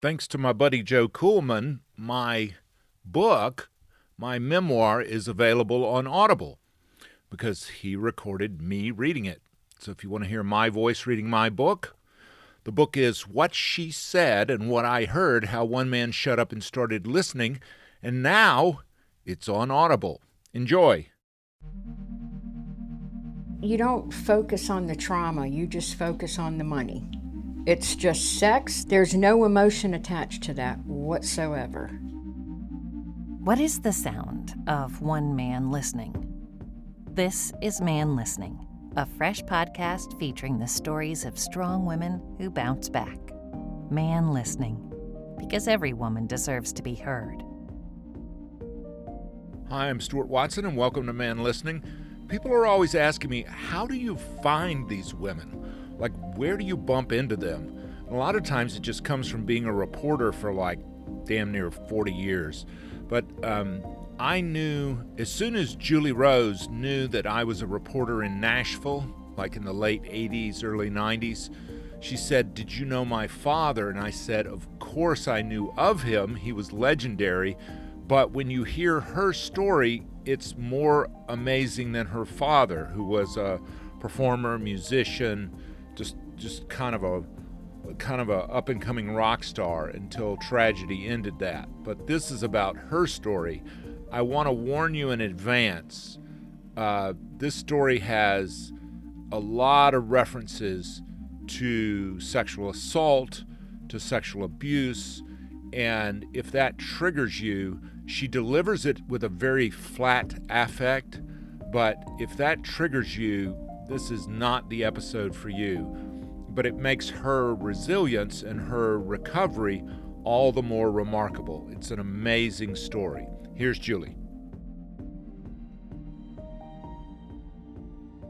Thanks to my buddy Joe Kuhlman, my book, my memoir, is available on Audible because he recorded me reading it. So if you want to hear my voice reading my book, the book is What She Said and What I Heard, How One Man Shut Up and Started Listening, and now it's on Audible. Enjoy. You don't focus on the trauma, you just focus on the money. It's just sex. There's no emotion attached to that whatsoever. What is the sound of one man listening? This is Man Listening, a fresh podcast featuring the stories of strong women who bounce back. Man Listening, because every woman deserves to be heard. Hi, I'm Stuart Watson, and welcome to Man Listening. People are always asking me, how do you find these women? Like, where do you bump into them? And a lot of times it just comes from being a reporter for like damn near 40 years. But I knew, as soon as Julie Rose knew that I was a reporter in Nashville, like in the late 80s, early 90s, she said, "Did you know my father?" And I said, "Of course I knew of him. He was legendary." But when you hear her story, it's more amazing than her father, who was a performer, musician, just kind of a up and coming rock star until tragedy ended that. But this is about her story. I want to warn you in advance. This story has a lot of references to sexual assault, to sexual abuse, and if that triggers you, she delivers it with a very flat affect. But if that triggers you, this is not the episode for you. But it makes her resilience and her recovery all the more remarkable. It's an amazing story. Here's Julie.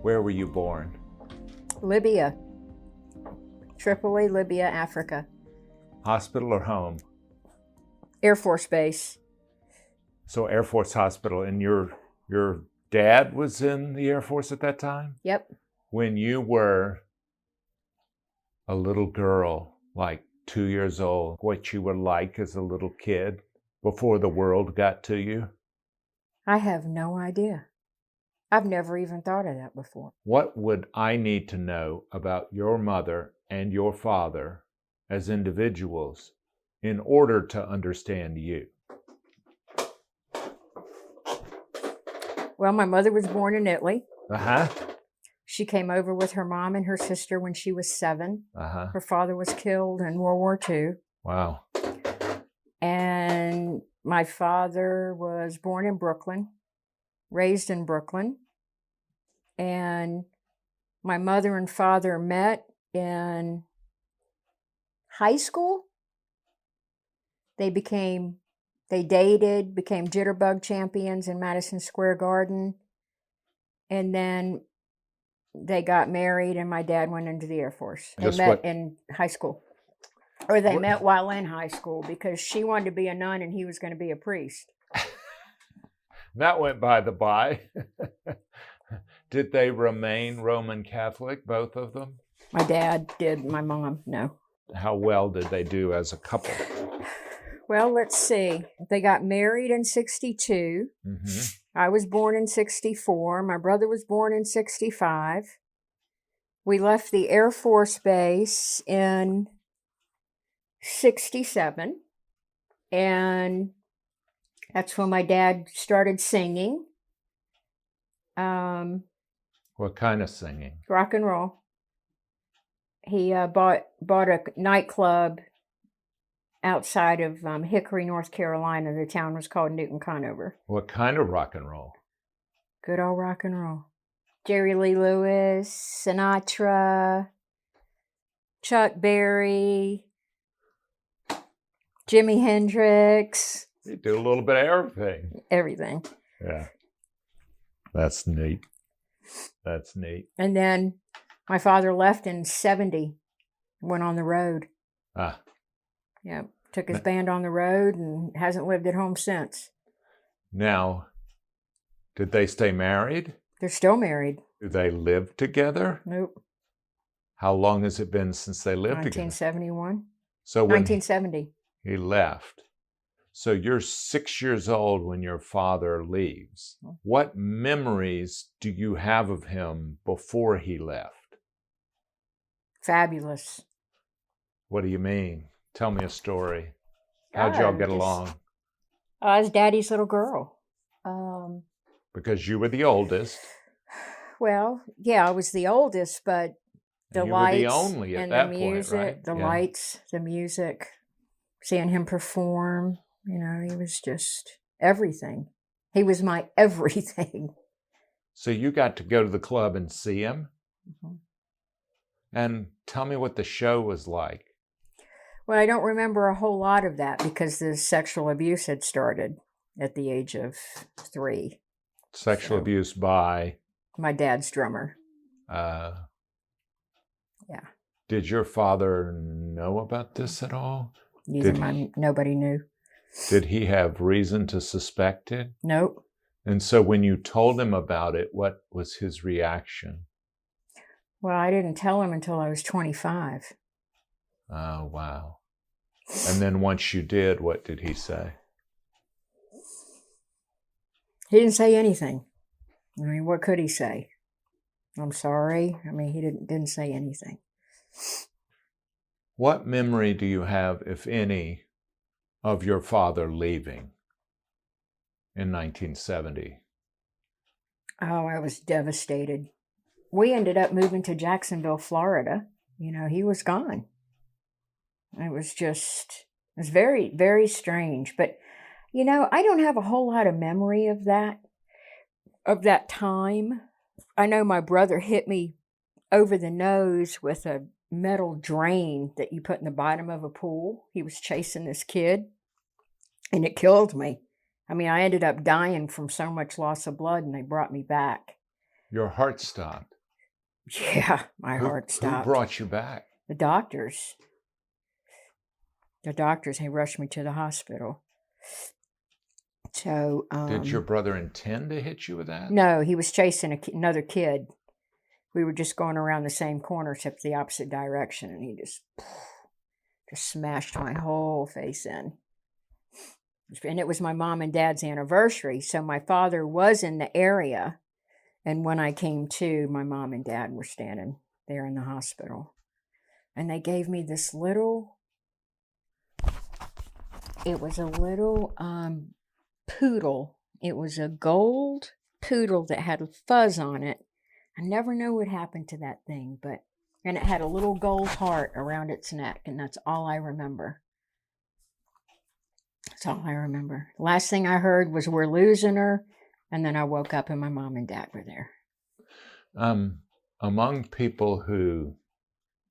Where were you born? Libya. Tripoli, Libya, Africa. Hospital or home? Air Force Base. So Air Force Hospital, and your dad was in the Air Force at that time? Yep. When you were a little girl, like 2 years old, what you were like as a little kid before the world got to you? I have no idea. I've never even thought of that before. What would I need to know about your mother and your father as individuals in order to understand you? Well, my mother was born in Italy. Uh-huh. She came over with her mom and her sister when she was 7. Uh-huh. Her father was killed in World War II. Wow. And my father was born in Brooklyn, raised in Brooklyn. And my mother and father met in high school. They dated, became jitterbug champions in Madison Square Garden. And then they got married, and my dad went into the Air Force. They met in high school. Or they met while in high school, because she wanted to be a nun and he was going to be a priest. That went by the by. Did they remain Roman Catholic, both of them? My dad did, my mom, no. How well did they do as a couple? Well, let's see. They got married in 62. Mm-hmm. I was born in 64. My brother was born in 65. We left the Air Force Base in 67. And that's when my dad started singing. What kind of singing? Rock and roll. He bought a nightclub outside of Hickory, North Carolina. The town was called Newton Conover. What kind of rock and roll? Good old rock and roll. Jerry Lee Lewis, Sinatra, Chuck Berry, Jimi Hendrix. You do a little bit of everything. Everything. Yeah. That's neat. That's neat. And then my father left in 70, went on the road. Ah. Yeah, took his band on the road and hasn't lived at home since. Now, did they stay married? They're still married. Do they live together? Nope. How long has it been since they lived together? 1971. So when 1970. He left. So you're 6 years old when your father leaves. What memories do you have of him before he left? Fabulous. What do you mean? Tell me a story. How'd y'all get along? I was Daddy's little girl. Because you were the oldest. Well, yeah, I was the oldest, but the you lights were the only at and that the point, music, right? the Yeah. lights, the music, seeing him perform, he was just everything. He was my everything. So you got to go to the club and see him? Mm-hmm. And tell me what the show was like. Well, I don't remember a whole lot of that because the sexual abuse had started at the age of 3. Sexual abuse by? My dad's drummer. Yeah. Did your father know about this at all? Nobody knew. Did he have reason to suspect it? Nope. And so when you told him about it, what was his reaction? Well, I didn't tell him until I was 25. Oh, wow. And then once you did, what did he say? He didn't say anything. I mean, what could he say? I'm sorry. I mean, he didn't say anything. What memory do you have, if any, of your father leaving in 1970? Oh, I was devastated. We ended up moving to Jacksonville, Florida. He was gone. It was very, very strange. But, I don't have a whole lot of memory of that time. I know my brother hit me over the nose with a metal drain that you put in the bottom of a pool. He was chasing this kid, and it killed me. I mean, I ended up dying from so much loss of blood, and they brought me back. Your heart stopped? Yeah, my heart stopped. Who brought you back? The doctors. They rushed me to the hospital. So, did your brother intend to hit you with that? No, he was chasing another kid. We were just going around the same corner, except the opposite direction, and he just smashed my whole face in. And it was my mom and dad's anniversary, so my father was in the area, and when I came to, my mom and dad were standing there in the hospital, and they gave me this little. It was a little poodle. It was a gold poodle that had a fuzz on it. I never know what happened to that thing, and it had a little gold heart around its neck, and that's all I remember. That's all I remember. Last thing I heard was, "We're losing her," and then I woke up and my mom and dad were there. Among people who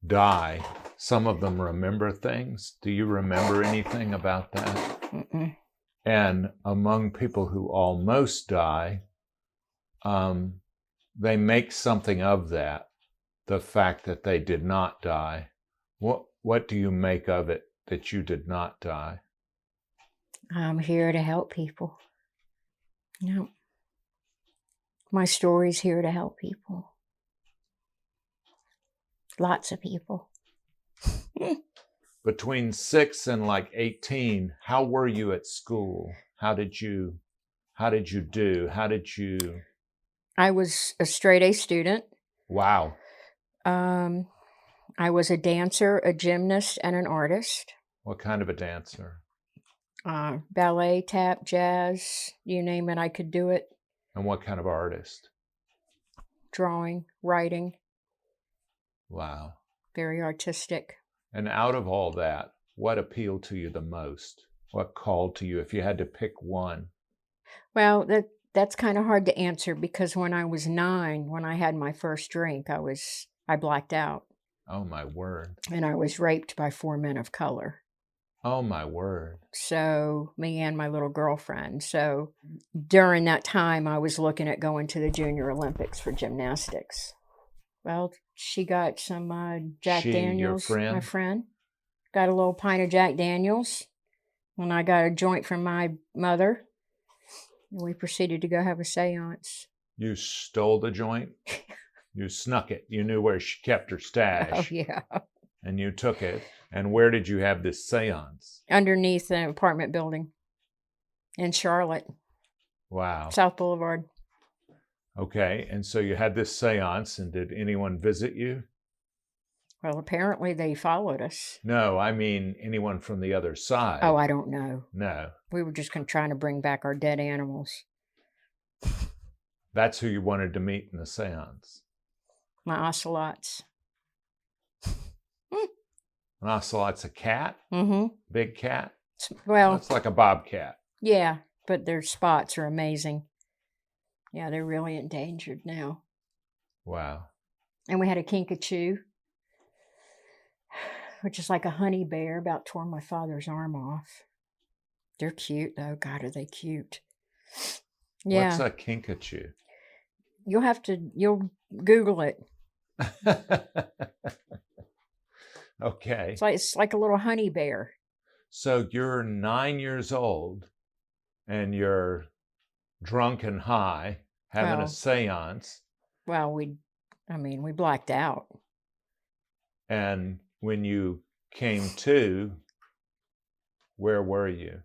die, some of them remember things. Do you remember anything about that? Mm-mm. And among people who almost die, they make something of that, the fact that they did not die. What do you make of it that you did not die? I'm here to help people. No. My story's here to help people. Lots of people. Between 6 and 18, how were you at school? How did you do? I was a straight A student. Wow. I was a dancer, a gymnast, and an artist. What kind of a dancer? Ballet, tap, jazz, you name it, I could do it. And what kind of artist? Drawing, writing. Wow. Very artistic. And out of all that, what appealed to you the most? What called to you if you had to pick one? Well, that's kind of hard to answer because when I was 9, when I had my first drink, I blacked out. Oh, my word. And I was raped by 4 men of color. Oh, my word. So, me and my little girlfriend. So, during that time, I was looking at going to the Junior Olympics for gymnastics. Well, she got some Jack Daniels. Your friend? My friend. Got a little pint of Jack Daniels. And I got a joint from my mother. And we proceeded to go have a seance. You stole the joint? You snuck it. You knew where she kept her stash. Oh, yeah. And you took it. And where did you have this seance? Underneath an apartment building in Charlotte, Wow. South Boulevard. Okay, and so you had this seance, and did anyone visit you? Well, apparently they followed us. No, I mean anyone from the other side. Oh, I don't know. No. We were just trying to bring back our dead animals. That's who you wanted to meet in the seance. My ocelots. An ocelot's a cat? Mm-hmm. Big cat? Well, It's like a bobcat. yeah, but their spots are amazing. Yeah, they're really endangered now. Wow. And we had a kinkajou, which is like a honey bear, about tore my father's arm off. They're cute, though. God, are they cute. Yeah. What's a kinkajou? You'll Google it. Okay. It's like a little honey bear. So you're 9 years old and you're drunk and high, having a seance. Well, we blacked out. And when you came to, where were you?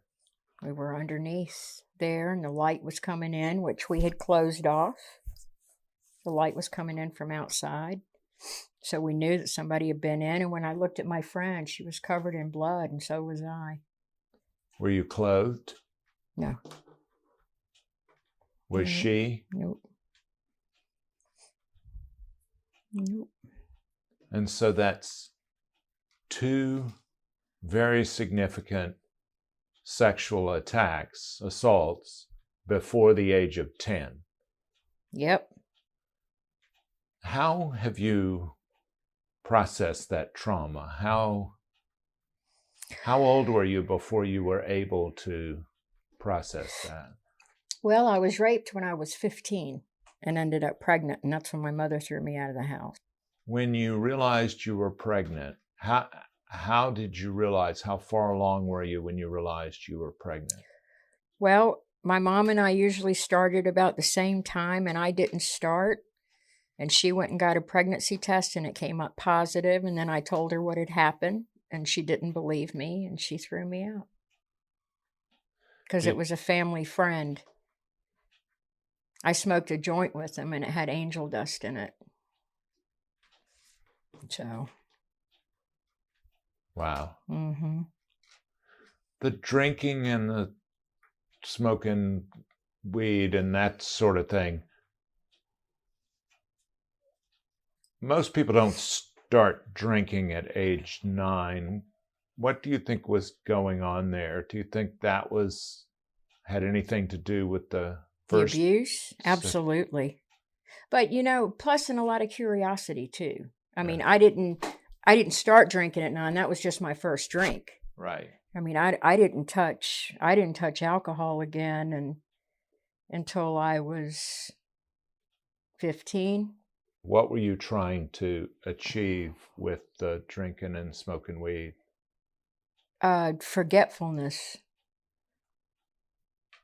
We were underneath there, and the light was coming in, which we had closed off. The light was coming in from outside. So we knew that somebody had been in. And when I looked at my friend, she was covered in blood, and so was I. Were you clothed? No. Was she? Nope. Nope. And so that's 2 very significant sexual attacks, assaults, before the age of 10. Yep. How have you processed that trauma? How old were you before you were able to process that? Well, I was raped when I was 15 and ended up pregnant, and that's when my mother threw me out of the house. When you realized you were pregnant, how did you realize, how far along were you when you realized you were pregnant? Well, my mom and I usually started about the same time, and I didn't start. And she went and got a pregnancy test, and it came up positive. And then I told her what had happened, and she didn't believe me, and she threw me out. Because it was a family friend. I smoked a joint with him, and it had angel dust in it. So. Wow. Mm-hmm. The drinking and the smoking weed and that sort of thing. Most people don't start drinking at age 9. What do you think was going on there? Do you think that had anything to do with the first abuse? Absolutely. But plus in a lot of curiosity too. I mean, I didn't start drinking at 9. That was just my first drink. Right. I mean, I didn't touch alcohol again until I was 15. What were you trying to achieve with the drinking and smoking weed? Forgetfulness.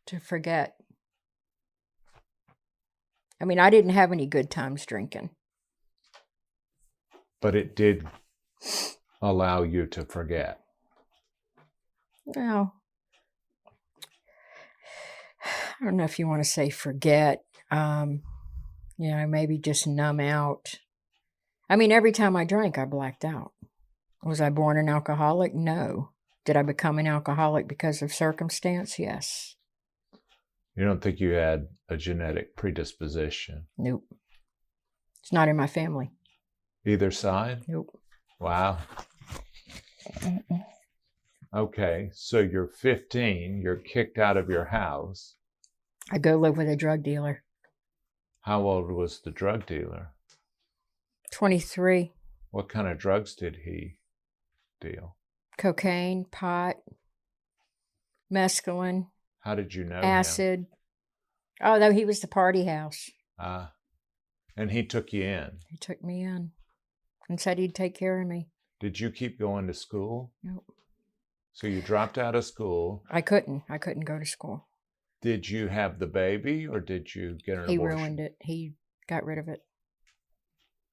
To forget. I mean, I didn't have any good times drinking. But it did allow you to forget. Well, I don't know if you want to say forget. Maybe just numb out. I mean, every time I drank, I blacked out. Was I born an alcoholic? No. Did I become an alcoholic because of circumstance? Yes. You don't think you had a genetic predisposition? Nope. It's not in my family. Either side? Nope. Wow. Mm-mm. Okay, so you're 15, you're kicked out of your house. I go live with a drug dealer. How old was the drug dealer? 23. What kind of drugs did he deal? Cocaine, pot, mescaline. How did you know acid. him? Oh, no, he was the party house. And he took you in? He took me in and said he'd take care of me. Did you keep going to school? Nope. So you dropped out of school. I couldn't go to school. Did you have the baby or did you get an abortion? He ruined it. He got rid of it.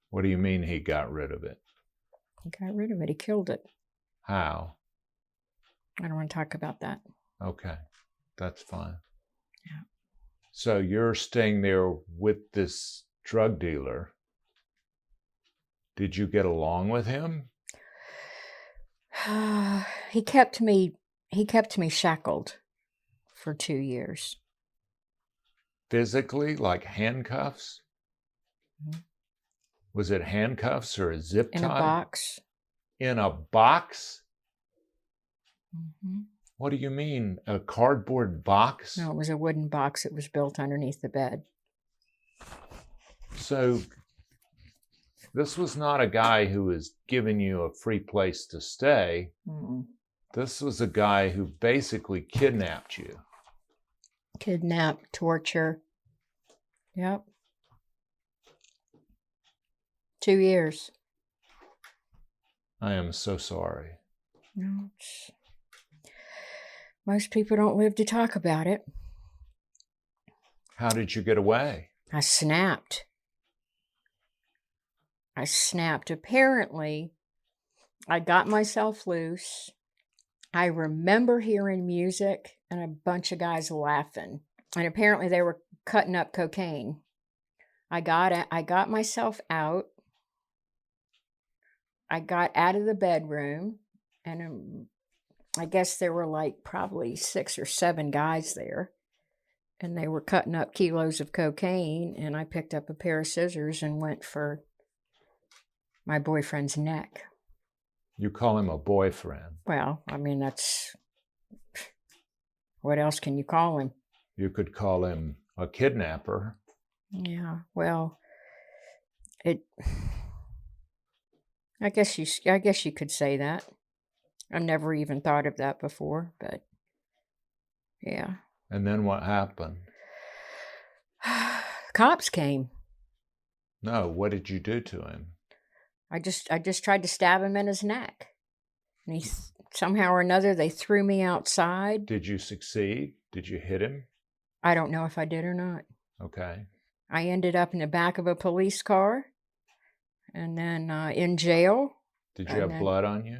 What do you mean he got rid of it? He got rid of it. He killed it. How? I don't want to talk about that. Okay, that's fine. Yeah. So you're staying there with this drug dealer. Did you get along with him? He kept me shackled for 2 years. Physically, like handcuffs? Mhm. Was it handcuffs or a zip tie? In a box. In a box? Mm-hmm. What do you mean? A cardboard box? No, it was a wooden box that was built underneath the bed. So this was not a guy who was giving you a free place to stay. Mm-mm. This was a guy who basically kidnapped you. Kidnap, torture. Yep. 2 years. I am so sorry. No, most people don't live to talk about it. How did you get away? I snapped. Apparently, I got myself loose. I remember hearing music and a bunch of guys laughing. And apparently they were cutting up cocaine. I got myself out. I got out of the bedroom, and I guess there were like probably 6 or 7 guys there. And they were cutting up kilos of cocaine, and I picked up a pair of scissors and went for my boyfriend's neck. You call him a boyfriend. Well, I mean, that's... What else can you call him? You could call him a kidnapper. Yeah, well, I guess you could say that. I've never even thought of that before, but yeah. And then what happened? Cops came. No, what did you do to him? I just tried to stab him in his neck. And somehow or another, they threw me outside. Did you succeed? Did you hit him? I don't know if I did or not. Okay. I ended up in the back of a police car, and then in jail. Did you have blood on you?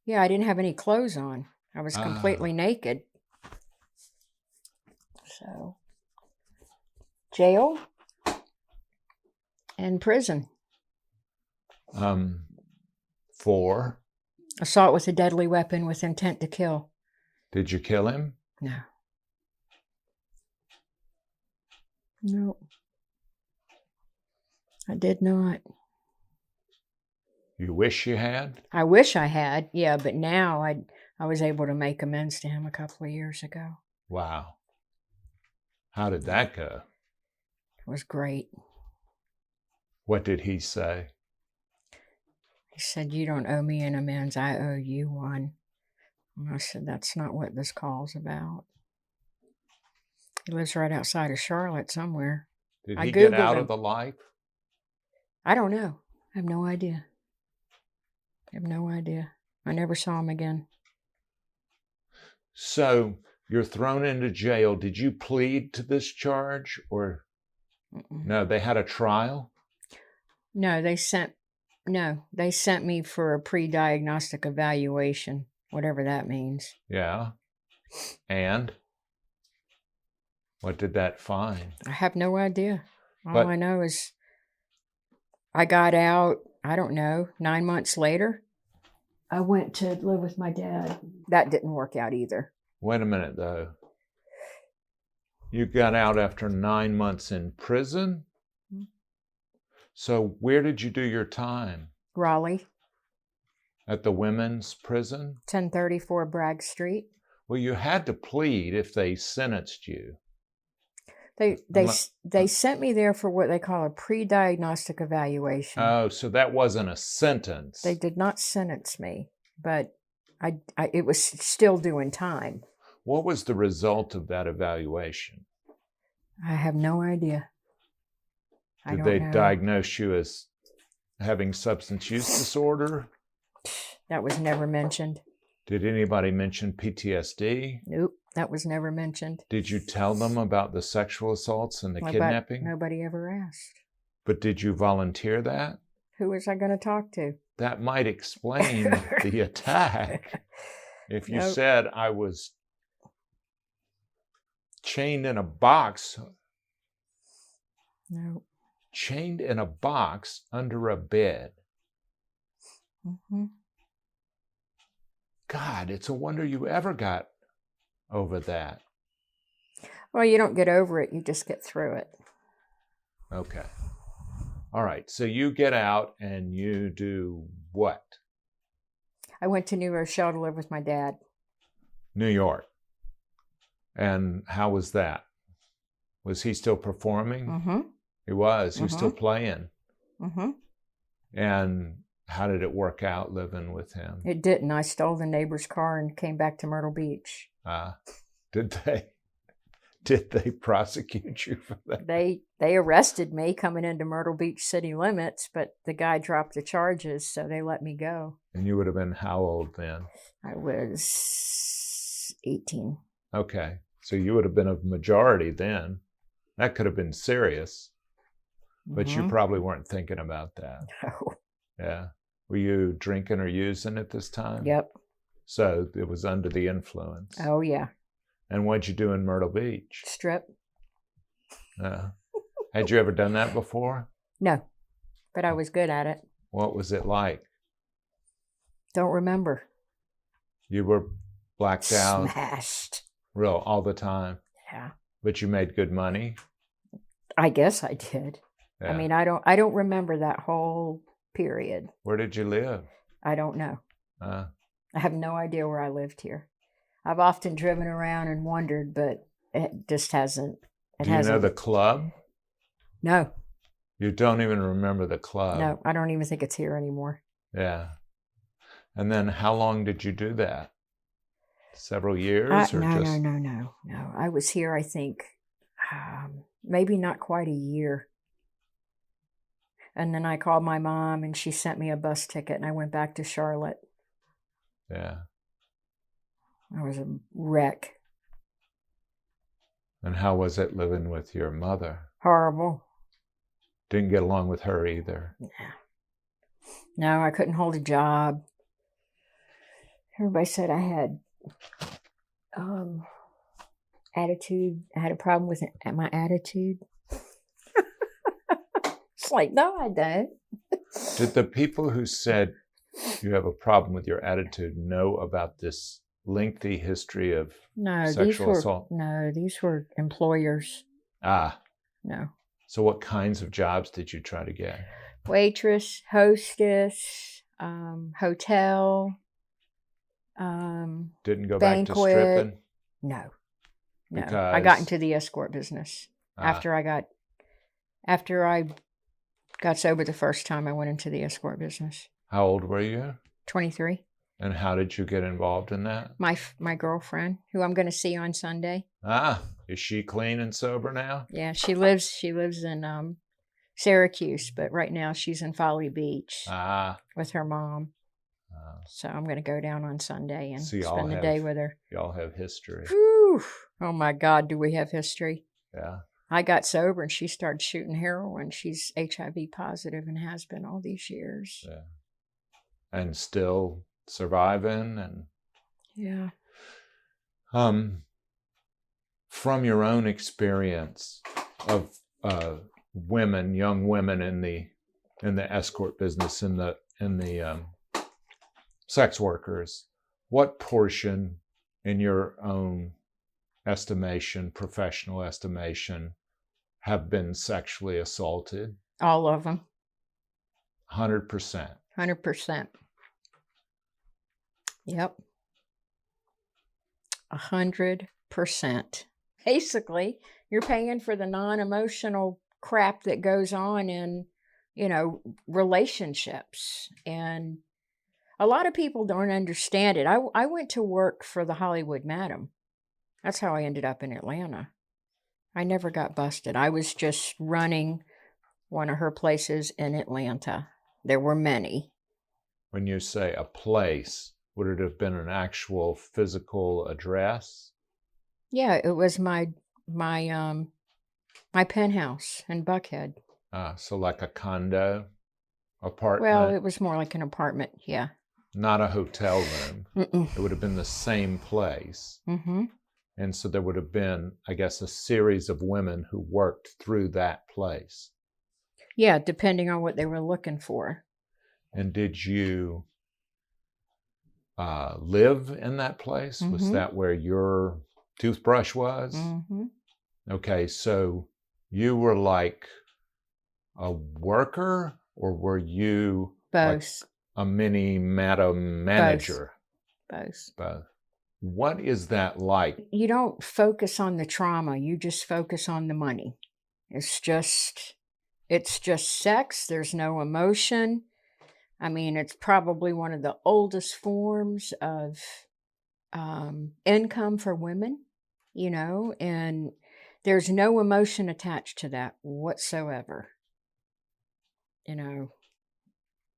Yeah, I didn't have any clothes on. I was completely naked. So, jail and prison. For? Assault with a deadly weapon with intent to kill. Did you kill him? No. No. I did not. You wish you had? I wish I had, yeah, but now I was able to make amends to him a couple of years ago. Wow. How did that go? It was great. What did he say? He said, "You don't owe me an amends, I owe you one." And I said, "That's not what this call's about." He lives right outside of Charlotte somewhere. Did he get out of the life? I don't know. I have no idea. I never saw him again. So you're thrown into jail. Did you plead to this charge or? Mm-mm. No, they had a trial? No, they sent me for a pre-diagnostic evaluation, whatever that means. Yeah. And? What did that find? I have no idea. All I know is I got out, I don't know, 9 months later. I went to live with my dad. That didn't work out either. Wait a minute, though. You got out after 9 months in prison? Mm-hmm. So where did you do your time? Raleigh. At the women's prison? 1034 Bragg Street. Well, you had to plead if they sentenced you. They sent me there for what they call a pre-diagnostic evaluation. Oh, so that wasn't a sentence. They did not sentence me, but it was still doing time. What was the result of that evaluation? I have no idea. Did they diagnose you as having substance use disorder? That was never mentioned. Did anybody mention PTSD? Nope, that was never mentioned. Did you tell them about the sexual assaults and the kidnapping? Nobody ever asked. But did you volunteer that? Who was I going to talk to? that might explain the attack. If you Nope. said I was chained in a box No. under a bed. Mm-hmm. God, it's a wonder you ever got over that. Well, you don't get over it. You just get through it. Okay. All right. So you get out and you do what? I went to New Rochelle to live with my dad. New York. And how was that? Was he still performing? Mm-hmm. He was. He was still playing. Mm-hmm. And how did it work out living with him? It didn't. I stole the neighbor's car and came back to Myrtle Beach. Did they prosecute you for that? They arrested me coming into Myrtle Beach city limits, but the guy dropped the charges, so they let me go. And you would have been how old then? I was 18. Okay. So you would have been a majority then. That could have been serious, but you probably weren't thinking about that. No. Yeah. Were you drinking or using at this time? Yep. So it was under the influence. Oh, yeah. And what'd you do in Myrtle Beach? Strip. Had you ever done that before? No, but I was good at it. What was it like? Don't remember. You were blacked out? Smashed. Real, all the time? Yeah. But you made good money? I guess I did. Yeah. I mean, I don't remember that whole period. Where did you live? I don't know. I have no idea where I lived here. I've often driven around and wondered, but it just hasn't. Do you know the club? No. You don't even remember the club? No, I don't even think it's here anymore. Yeah. And then how long did you do that? Several years? No. I was here, I think, maybe not quite a year. And then I called my mom and she sent me a bus ticket and I went back to Charlotte. Yeah. I was a wreck. And how was it living with your mother? Horrible. Didn't get along with her either. No, I couldn't hold a job. Everybody said I had attitude. I had a problem with my attitude. It's like, no, I don't. Did the people who said you have a problem with your attitude know about this lengthy history of sexual assault? No, these were employers. No. So what kinds of jobs did you try to get? Waitress, hostess, hotel. Didn't go banquet. back to stripping? No. Because I got into the escort business. After I got sober the first time, I went into the escort business. How old were you? 23. And how did you get involved in that? My girlfriend, who I'm going to see on Sunday. Is she clean and sober now? Yeah, she lives in Syracuse, but right now she's in Folly Beach with her mom. So I'm going to go down on Sunday and spend the day with her. Y'all have history. Whew. Oh my God, do we have history? Yeah. I got sober and she started shooting heroin. She's HIV positive and has been all these years. Yeah. And still surviving and yeah. From your own experience of women, young women in the escort business, in the sex workers, what portion, in your own estimation, professional estimation, have been sexually assaulted? All of them. 100%. 100%. Yep. 100%. Basically, you're paying for the non-emotional crap that goes on in, relationships. And a lot of people don't understand it. I went to work for the Hollywood Madam. That's how I ended up in Atlanta. I never got busted. I was just running one of her places in Atlanta. There were many. When you say a place, would it have been an actual physical address? Yeah, it was my penthouse in Buckhead. So like a condo? apartment? Well, it was more like an apartment, yeah. Not a hotel room. Mm-mm. It would have been the same place. Mm-hmm. And so there would have been, I guess, a series of women who worked through that place. Yeah, depending on what they were looking for. And did you live in that place? Mm-hmm. Was that where your toothbrush was? Mm-hmm. Okay, so you were like a worker, or were you like Both. a mini madam manager? Both. Both. What is that like? You don't focus on the trauma, you just focus on the money. It's just sex. There's no emotion. I mean, it's probably one of the oldest forms of income for women, you know, and there's no emotion attached to that whatsoever. You know,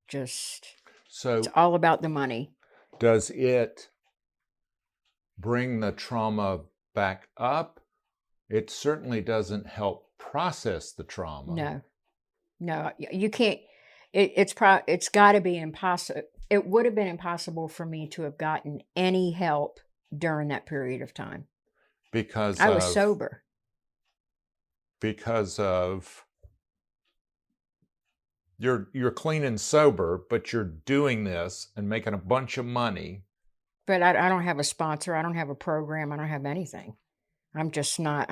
just, So it's all about the money. does it bring the trauma back up? It certainly doesn't help process the trauma. No, you can't. It's got to be impossible. It would have been impossible for me to have gotten any help during that period of time. Because I was sober. Because of you're clean and sober, but you're doing this and making a bunch of money. But I don't have a sponsor. I don't have a program. I don't have anything. I'm just not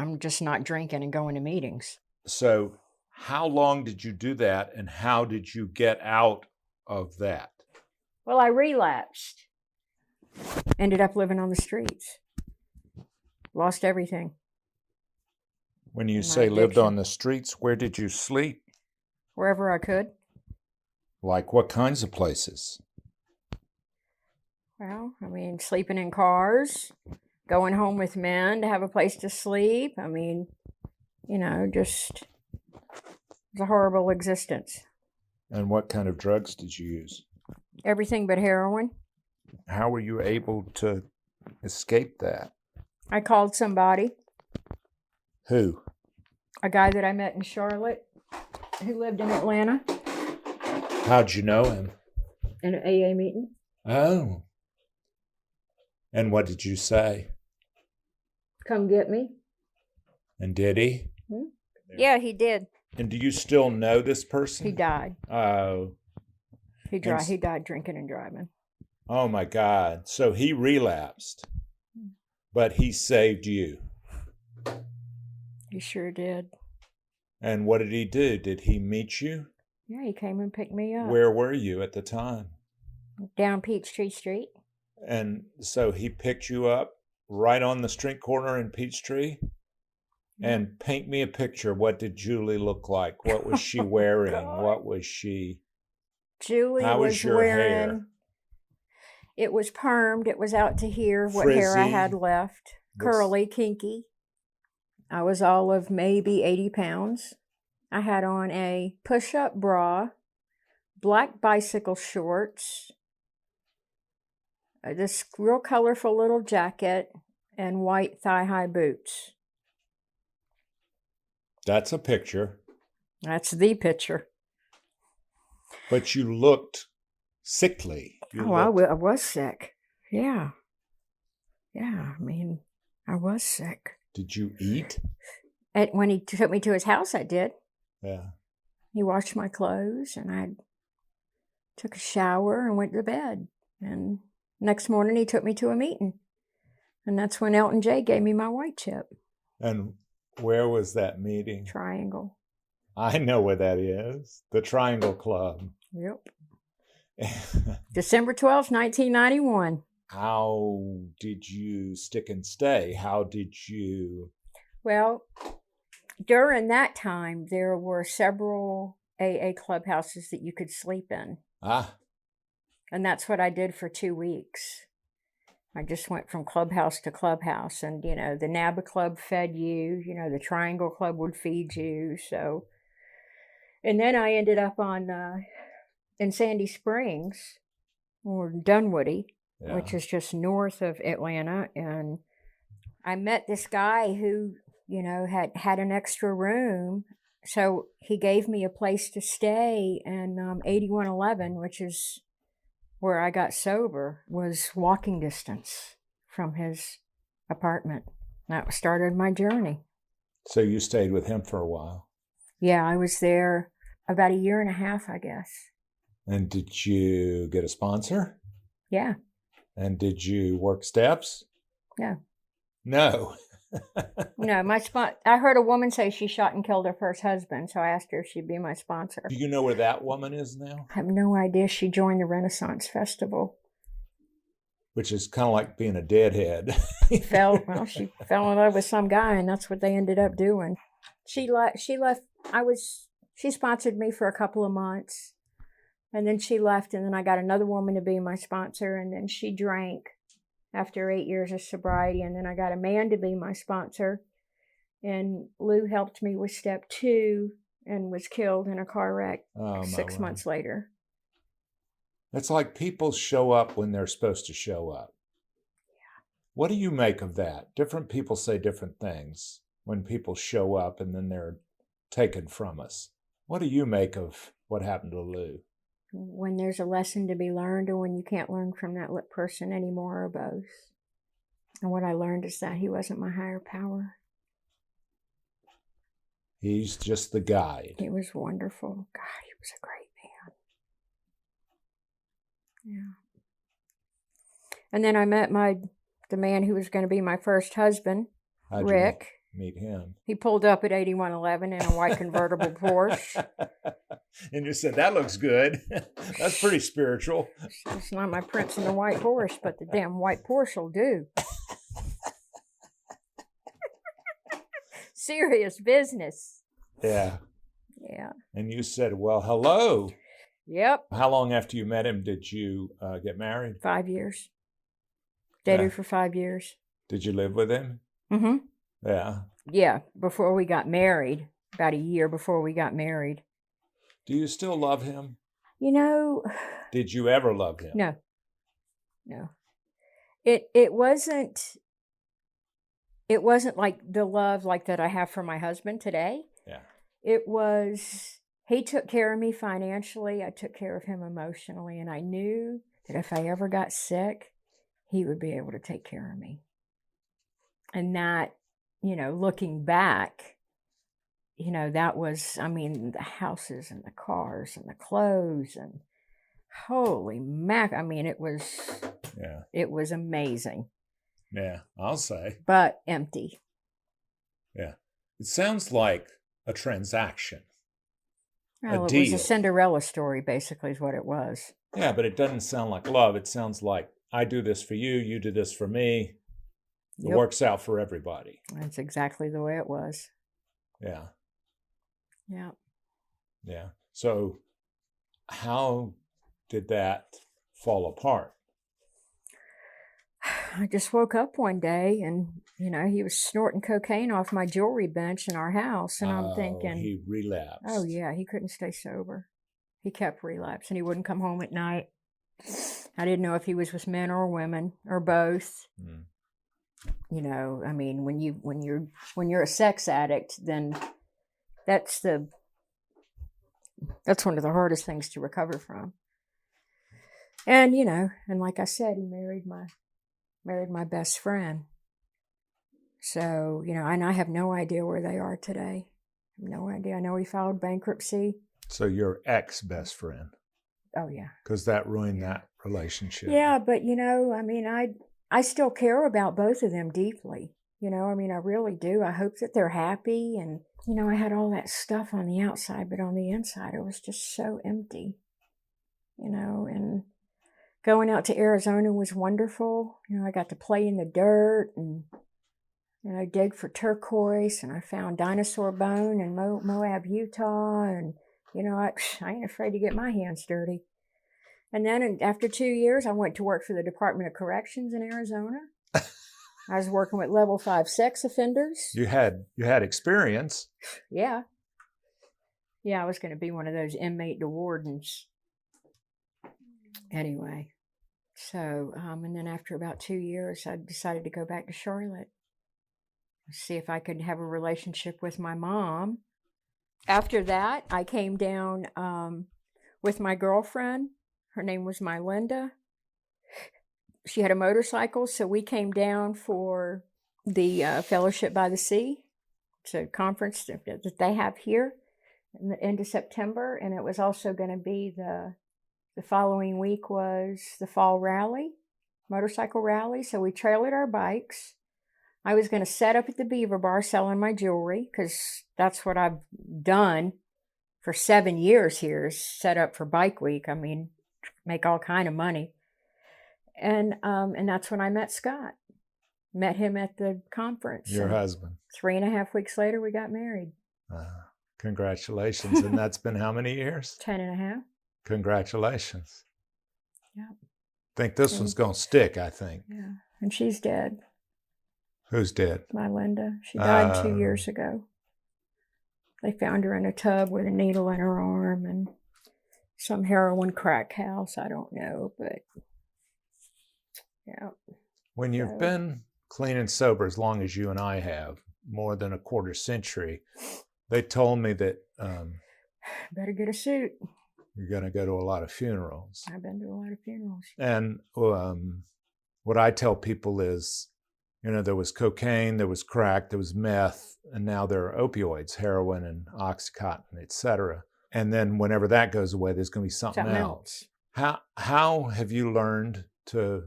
drinking and going to meetings. So how long did you do that, and how did you get out of that? Well, I relapsed. Ended up living on the streets. Lost everything. When you My say lived addiction. on the streets, where did you sleep? Wherever I could. Like what kinds of places? Well, I mean, sleeping in cars, going home with men to have a place to sleep. I mean, you know, just it's a horrible existence. And what kind of drugs did you use? Everything but heroin. How were you able to escape that? I called somebody, Who? a guy that I met in Charlotte who lived in Atlanta, How'd you know him? in an AA meeting. Oh. And what did you say? Come get me. And did he? Yeah, he did. And do you still know this person? He died. Oh. He died drinking and driving. Oh my God. So he relapsed, but he saved you. He sure did. And what did he do? Did he meet you? Yeah, he came and picked me up. Where were you at the time? Down Peachtree Street. And so he picked you up right on the street corner in Peachtree? And paint me a picture. What did Julie look like? What was she wearing? God. What was she? Julie How was your wearing, hair? It was permed. It was out to here, what hair I Frizzy? had left. Curly, kinky. I was all of maybe 80 pounds. I had on a push-up bra, black bicycle shorts, this real colorful little jacket, and white thigh-high boots. That's a picture. That's the picture. But you looked sickly. I was sick. Yeah. Yeah, I mean, I was sick. Did you eat? And when he took me to his house, I did. Yeah. He washed my clothes, and I took a shower and went to bed. And next morning, he took me to a meeting. And that's when Elton J gave me my white chip. And where was that meeting? Triangle. I know where that is. The Triangle Club. Yep. December 12th, 1991. How did you stick and stay? How did you... Well, during that time, there were several AA clubhouses that you could sleep in. And that's what I did for 2 weeks. I just went from clubhouse to clubhouse, and, you know, the NABA club fed you, you know, the Triangle Club would feed you, so. And then I ended up in Sandy Springs, or Dunwoody, which is just north of Atlanta, and I met this guy who, you know, had an extra room so he gave me a place to stay, and 8111, which is where I got sober, was walking distance from his apartment. That started my journey. So you stayed with him for a while. Yeah, I was there about a year and a half, I guess. And did you get a sponsor? Yeah. And did you work steps? No. No. No, I heard a woman say she shot and killed her first husband, so I asked her if she'd be my sponsor. Do you know where that woman is now? I have no idea. She joined the Renaissance Festival. Which is kind of like being a deadhead. She fell in love with some guy, and that's what they ended up doing. She left. She sponsored me for a couple of months, and then she left, and then I got another woman to be my sponsor, and then she drank after 8 years of sobriety, and then I got a man to be my sponsor, and Lou helped me with step 2 and was killed in a car wreck 6 months later. It's like people show up when they're supposed to show up. Yeah. What do you make of that? Different people say different things when people show up and then they're taken from us. What do you make of what happened to Lou? When there's a lesson to be learned, or when you can't learn from that person anymore, or both. And what I learned is that he wasn't my higher power. He's just the guide. He was wonderful. God, he was a great man. Yeah. And then I met the man who was going to be my first husband, How'd Rick. You meet him? He pulled up at 8111 in a white convertible Porsche. And you said, that looks good. That's pretty spiritual. It's not my Prince and the White Horse, but the damn white Porsche will do. Serious business. Yeah. Yeah. And you said, well, hello. Yep. How long after you met him did you get married? 5 years. Dated for 5 years. Did you live with him? Mm-hmm. Yeah. Yeah, before we got married. About a year before we got married. Do you still love him? You know... Did you ever love him? No. No. It wasn't like the love like that I have for my husband today. Yeah. It was, he took care of me financially. I took care of him emotionally. And I knew that if I ever got sick, he would be able to take care of me. And that, looking back, that was, the houses and the cars and the clothes and holy mac. It was amazing. Yeah, I'll say. But empty. Yeah. It sounds like a transaction. Well, a it deal. was a Cinderella story, basically, is what it was. Yeah, but it doesn't sound like love. It sounds like I do this for you, you do this for me. It works out for everybody. That's exactly the way it was. Yeah. Yeah. Yeah. So how did that fall apart? I just woke up one day and, he was snorting cocaine off my jewelry bench in our house. And I'm thinking... he relapsed. Oh, yeah. He couldn't stay sober. He kept relapsing. He wouldn't come home at night. I didn't know if he was with men or women or both. Mm. When you're a sex addict, then that's one of the hardest things to recover from. And, and like I said, he married my best friend. So, and I have no idea where they are today. I have no idea. I know he filed bankruptcy. So your ex-best friend. Oh, yeah. Because that ruined that relationship. Yeah, but, I still care about both of them deeply. I really do. I hope that they're happy. And, I had all that stuff on the outside, but on the inside, it was just so empty. And going out to Arizona was wonderful. I got to play in the dirt and, dig for turquoise. And I found dinosaur bone in Moab, Utah. And, I ain't afraid to get my hands dirty. And then after 2 years, I went to work for the Department of Corrections in Arizona. I was working with level 5 sex offenders. You had experience. Yeah. Yeah, I was going to be one of those inmate to wardens. Anyway, so, and then after about 2 years, I decided to go back to Charlotte. See if I could have a relationship with my mom. After that, I came down with my girlfriend. Her name was Linda. She had a motorcycle, so we came down for the Fellowship by the Sea. It's a conference that they have here in the end of September, and it was also going to be the following week was the fall rally, motorcycle rally. So we trailered our bikes. I was going to set up at the Beaver Bar selling my jewelry because that's what I've done for 7 years here is set up for Bike Week. I mean, make all kind of money. And that's when I met Scott. Met him at the conference. Your husband. 3.5 weeks later, we got married. Congratulations. And that's been how many years? 10.5. Congratulations. Yeah. Think this one's going to stick, I think. Yeah. And she's dead. Who's dead? My Linda. She died 2 years ago. They found her in a tub with a needle in her arm and some heroin crack house. I don't know, but yeah. When you've been clean and sober as long as you and I have, more than a quarter century, they told me that better get a suit. You're going to go to a lot of funerals. I've been to a lot of funerals. And what I tell people is, there was cocaine, there was crack, there was meth, and now there are opioids, heroin and Oxycontin, etc. And then whenever that goes away, there's going to be something else. How have you learned to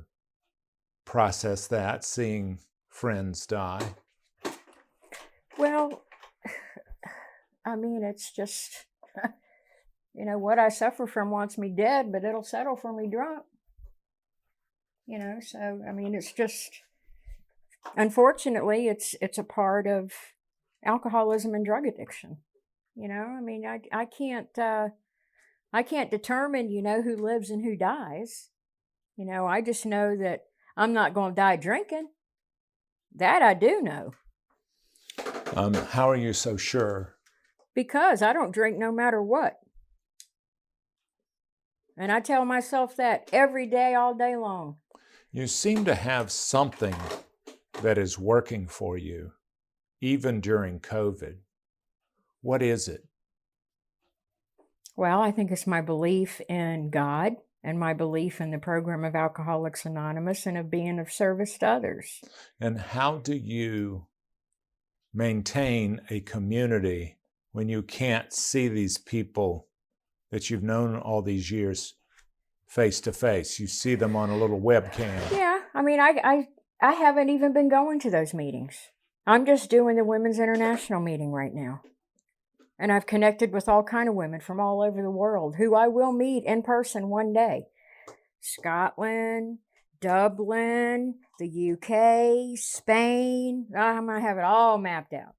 process that, seeing friends die? Well, I mean, it's just, what I suffer from wants me dead, but it'll settle for me drunk. So, I mean, it's just, unfortunately, it's a part of alcoholism and drug addiction. I mean, I can't determine, who lives and who dies. I just know that I'm not going to die drinking. That I do know. How are you so sure? Because I don't drink no matter what. And I tell myself that every day, all day long. You seem to have something that is working for you, even during COVID. What is it? Well, I think it's my belief in God and my belief in the program of Alcoholics Anonymous and of being of service to others. And how do you maintain a community when you can't see these people that you've known all these years face to face? You see them on a little webcam. Yeah, I mean, I haven't even been going to those meetings. I'm just doing the Women's International meeting right now. And I've connected with all kind of women from all over the world who I will meet in person one day. Scotland, Dublin, the UK, Spain. I'm going to have it all mapped out.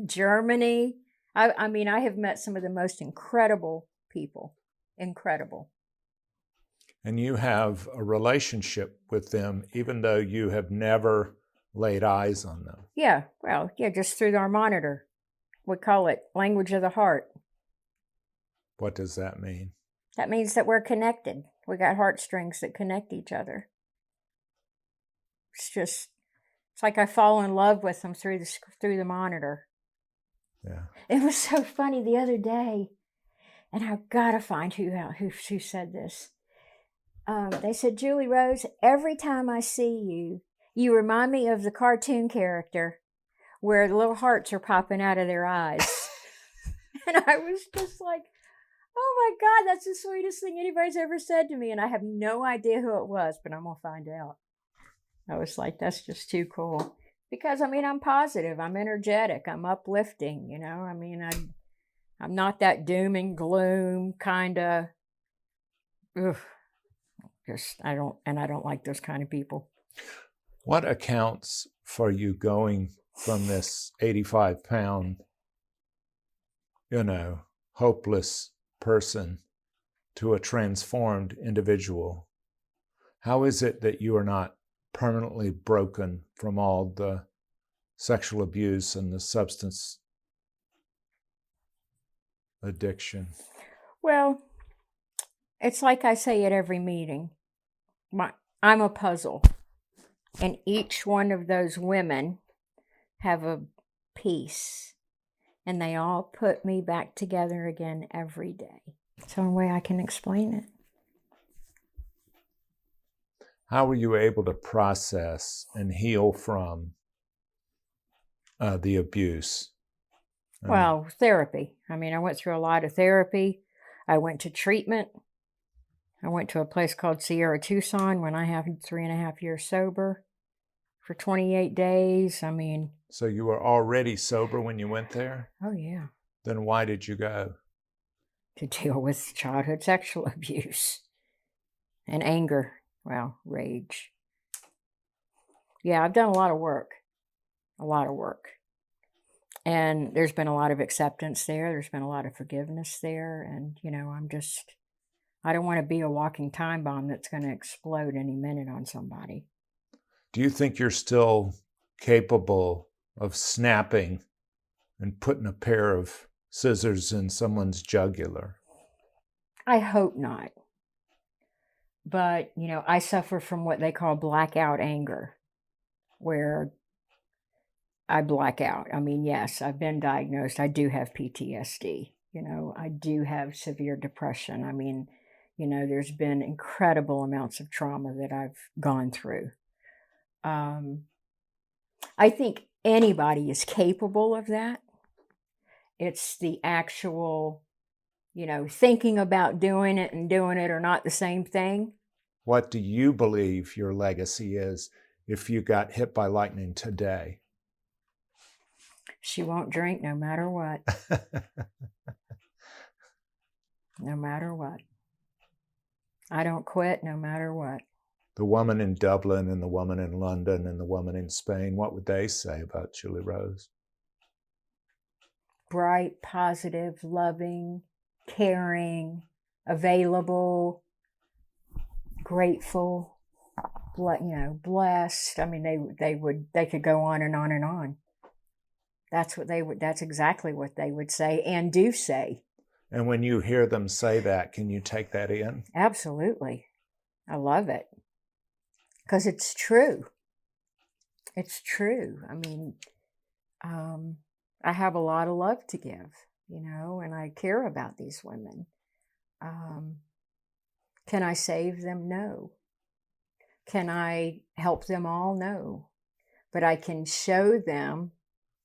Germany. I mean, I have met some of the most incredible people. Incredible. And you have a relationship with them, even though you have never laid eyes on them. Yeah, well, just through our monitor. We call it language of the heart. What does that mean? That means that we're connected. We got heartstrings that connect each other. It's like I fall in love with them through the monitor. Yeah. It was so funny the other day, and I've got to find who said this. They said, Julie Rose, every time I see you, you remind me of the cartoon character where the little hearts are popping out of their eyes. And I was just like, oh my God, that's the sweetest thing anybody's ever said to me. And I have no idea who it was, but I'm going to find out. I was like, that's just too cool. Because, I mean, I'm positive. I'm energetic. I'm uplifting, I mean, I'm not that doom and gloom kind of, I don't like those kind of people. What accounts for you going from this 85-pound, hopeless person to a transformed individual? How is it that you are not permanently broken from all the sexual abuse and the substance addiction? Well, it's like I say at every meeting. I'm a puzzle. And each one of those women have a piece. And they all put me back together again every day. It's the only way I can explain it. How were you able to process and heal from the abuse? Well, therapy. I mean, I went through a lot of therapy. I went to treatment. I went to a place called Sierra Tucson when I had 3.5 years sober for 28 days. I mean... So you were already sober when you went there? Oh, yeah. Then why did you go? To deal with childhood sexual abuse and anger. Well, rage. Yeah, I've done a lot of work. A lot of work. And there's been a lot of acceptance there. There's been a lot of forgiveness there. And, you know, I don't want to be a walking time bomb that's going to explode any minute on somebody. Do you think you're still capable of snapping and putting a pair of scissors in someone's jugular? I hope not. But, you know, I suffer from what they call blackout anger, where I black out. I mean, yes, I've been diagnosed. I do have PTSD. You know, I do have severe depression. I mean, you know, there's been incredible amounts of trauma that I've gone through. I think anybody is capable of that. It's the actual, you know, thinking about doing it and doing it are not the same thing. What do you believe your legacy is if you got hit by lightning today? She won't drink no matter what. No matter what. I don't quit no matter what. The woman in Dublin and the woman in London and the woman in Spain, what would they say about Julie Rose? Bright, positive, loving, caring, available, grateful, blessed. I mean, they could go on and on and on. That's exactly what they would say and do say. And when you hear them say that, can you take that in? Absolutely. I love it. Because it's true. It's true. I mean, I have a lot of love to give, you know, and I care about these women. Can I save them? No. Can I help them all? No. But I can show them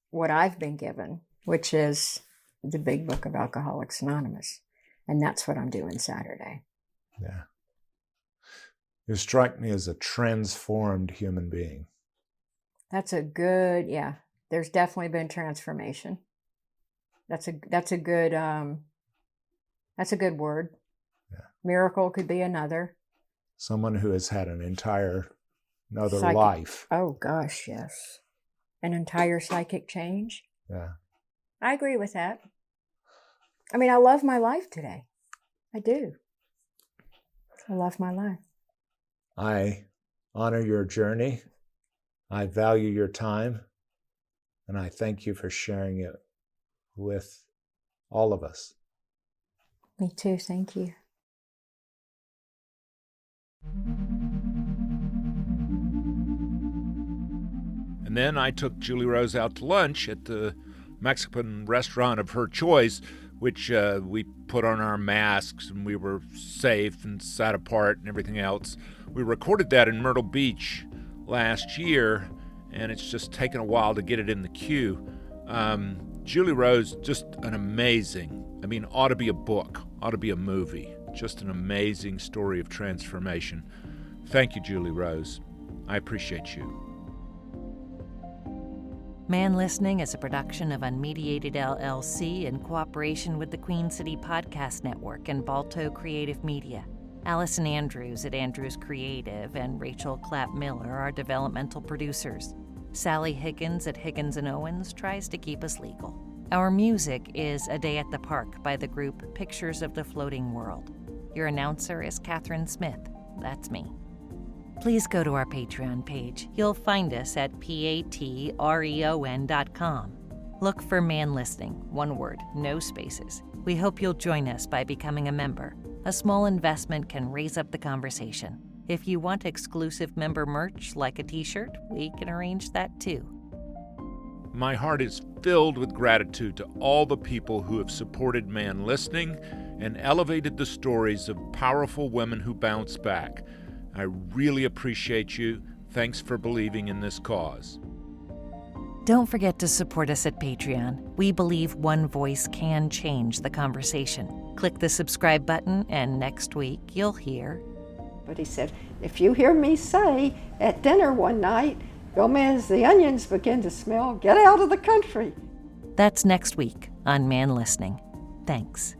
what I've been given, which is the big book of Alcoholics Anonymous. And that's what I'm doing Saturday. Yeah. You strike me as a transformed human being. That's a good, yeah. There's definitely been transformation. That's a good word. Yeah. Miracle could be another. Someone who has had another Psychic. life. Oh gosh, yes. An entire psychic change. Yeah. I agree with that. I mean, I love my life today. I do. I love my life. I honor your journey. I value your time. And I thank you for sharing it with all of us. Me too. Thank you. And then I took Julie Rose out to lunch at the Mexican restaurant of her choice, which we put on our masks and we were safe and sat apart and everything else. We recorded that in Myrtle Beach last year, and it's just taken a while to get it in the queue. Julie Rose, just an amazing, ought to be a book, ought to be a movie. Just an amazing story of transformation. Thank you, Julie Rose. I appreciate you. Man Listening is a production of Unmediated LLC in cooperation with the Queen City Podcast Network and Balto Creative Media. Allison Andrews at Andrews Creative and Rachel Clapp Miller are developmental producers. Sally Higgins at Higgins & Owens tries to keep us legal. Our music is A Day at the Park by the group Pictures of the Floating World. Your announcer is Catherine Smith. That's me. Please go to our Patreon page. You'll find us at patreon.com. Look for Man Listening, one word, no spaces. We hope you'll join us by becoming a member. A small investment can raise up the conversation. If you want exclusive member merch like a t-shirt, we can arrange that too. My heart is filled with gratitude to all the people who have supported Man Listening and elevated the stories of powerful women who bounce back. I really appreciate you. Thanks for believing in this cause. Don't forget to support us at Patreon. We believe one voice can change the conversation. Click the subscribe button, and next week you'll hear. But he said, if you hear me say at dinner one night, Gomez, the onions begin to smell, get out of the country. That's next week on Man Listening. Thanks.